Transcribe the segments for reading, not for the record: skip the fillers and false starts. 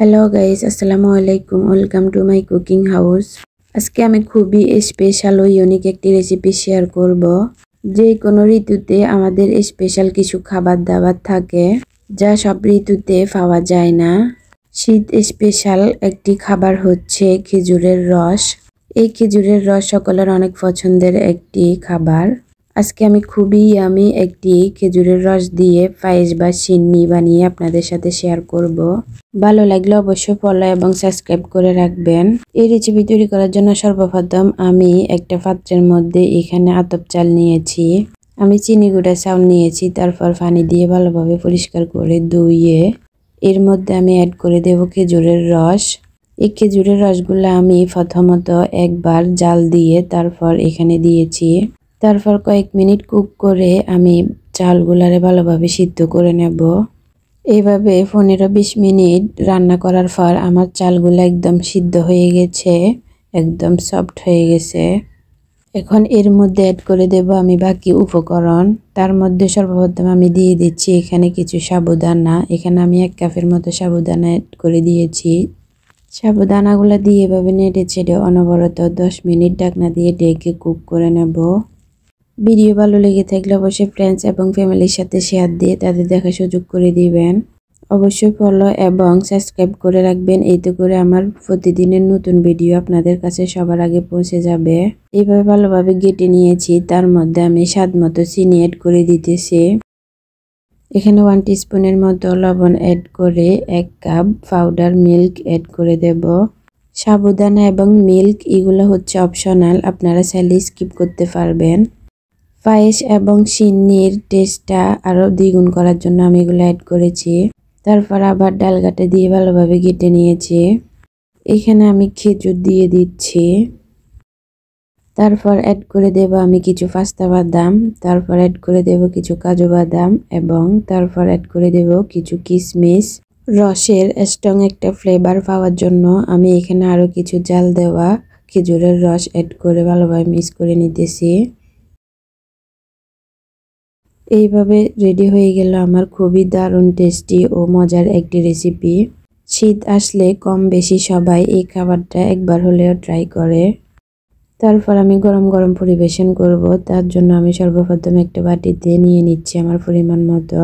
Hello guys, আসসালামু আলাইকুম। Welcome to my cooking house. আজকে আমি খুবই স্পেশাল ও ইউনিক একটি রেসিপি শেয়ার করব। যে কোনো ঋতুতে আমাদের স্পেশাল কিছু খাবার দাবার থাকে যা সব ঋতুতে পাওয়া যায় না। শীত স্পেশাল একটি খাবার হচ্ছে খেজুরের রস। এই খেজুরের রস সকলের অনেক পছন্দের একটি খাবার। আজকে আমি খুবই ইয়ামি একটি খেজুরের রস দিয়ে পায়েস বা সিন্নি বানিয়ে আপনাদের সাথে শেয়ার করব। ভালো লাগলে অবশ্যই ফলো এবং সাবস্ক্রাইব করে রাখবেন। এই রেসিপি তৈরি করার জন্য সর্বপ্রথম আমি একটা পাত্রের মধ্যে এখানে আতপ চাল নিয়েছি। আমি চিনি গুঁড়া চাউল নিয়েছি, তারপর পানি দিয়ে ভালোভাবে পরিষ্কার করে ধুইয়ে এর মধ্যে আমি অ্যাড করে দেব খেজুরের রস। এই খেজুরের রসগুলো আমি প্রথমত একবার জাল দিয়ে তারপর এখানে দিয়েছি। তারপর কয়েক মিনিট কুক করে আমি চালগুলারে ভালোভাবে সিদ্ধ করে নেব। এইভাবে 15-20 মিনিট রান্না করার পর আমার চালগুলো একদম সিদ্ধ হয়ে গেছে, একদম সফট হয়ে গেছে। এখন এর মধ্যে অ্যাড করে দেব আমি বাকি উপকরণ। তার মধ্যে সর্বপ্রথম আমি দিয়ে দিচ্ছি এখানে কিছু সাবুদানা। এখানে আমি 1 কাপের মতো সাবুদানা অ্যাড করে দিয়েছি। সাবুদানাগুলো দিয়ে এভাবে নেড়ে চেড়ে অনবরত 10 মিনিট ঢাকনা দিয়ে ঢেকে কুক করে নেব। ভিডিও ভালো লেগে থাকলে অবশ্যই ফ্রেন্ডস এবং ফ্যামিলির সাথে শেয়ার দিয়ে তাদের দেখার সুযোগ করে দিবেন। অবশ্যই ফলো এবং সাবস্ক্রাইব করে রাখবেন, এতে করে আমার প্রতিদিনের নতুন ভিডিও আপনাদের কাছে সবার আগে পৌঁছে যাবে। এইভাবে ভালোভাবে গেটে নিয়েছি। তার মধ্যে আমি স্বাদ মতো চিনি অ্যাড করে দিতেছি। এখানে 1 টিস্পুনের মতো লবণ অ্যাড করে 1 কাপ পাউডার মিল্ক অ্যাড করে দেব। সাবুদানা এবং মিল্ক এগুলো হচ্ছে অপশনাল, আপনারা চাইলে স্কিপ করতে পারবেন। পায়েস এবং সিন্নির টেস্টটা আরও দ্বিগুণ করার জন্য আমি এগুলো অ্যাড করেছি। তারপর আবার ডালঘাটা দিয়ে ভালোভাবে গেটে নিয়েছি। এখানে আমি খেজুর দিয়ে দিচ্ছি। তারপর অ্যাড করে দেব আমি কিছু পেস্তা বাদাম, তারপর অ্যাড করে দেব কিছু কাজু বাদাম এবং তারপর অ্যাড করে দেব কিছু কিশমিশ। রসের স্ট্রং একটা ফ্লেভার পাওয়ার জন্য আমি এখানে আরও কিছু জাল দেওয়া খেজুরের রস অ্যাড করে ভালোভাবে মিক্স করে নিতেছি। এইভাবে রেডি হয়ে গেল আমার খুবই দারুণ টেস্টি ও মজার একটি রেসিপি। শীত আসলে কম বেশি সবাই এই খাবারটা একবার হলেও ট্রাই করে। তারপর আমি গরম গরম পরিবেশন করব। তার জন্য আমি সর্বপ্রথম একটা বাটিতে নিয়ে নিচ্ছি আমার পরিমাণ মতো।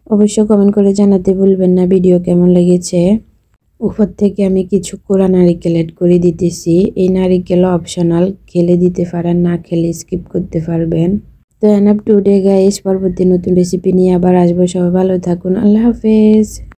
অবশ্য কমেন্ট করে জানাতে ভুলবেন না ভিডিও কেমন লেগেছে। উপর থেকে আমি কিছু কোরা নারিকেল অ্যাড করে দিতেছি। এই নারিকেল অপশনাল, খেলে দিতে পারেন, না খেলে স্কিপ করতে পারবেন। তো এনাফ টুডে গাইস, পরবর্তী নতুন রেসিপি নিয়ে আবার আসবো। সবাই ভালো থাকুন। আল্লাহ হাফেজ।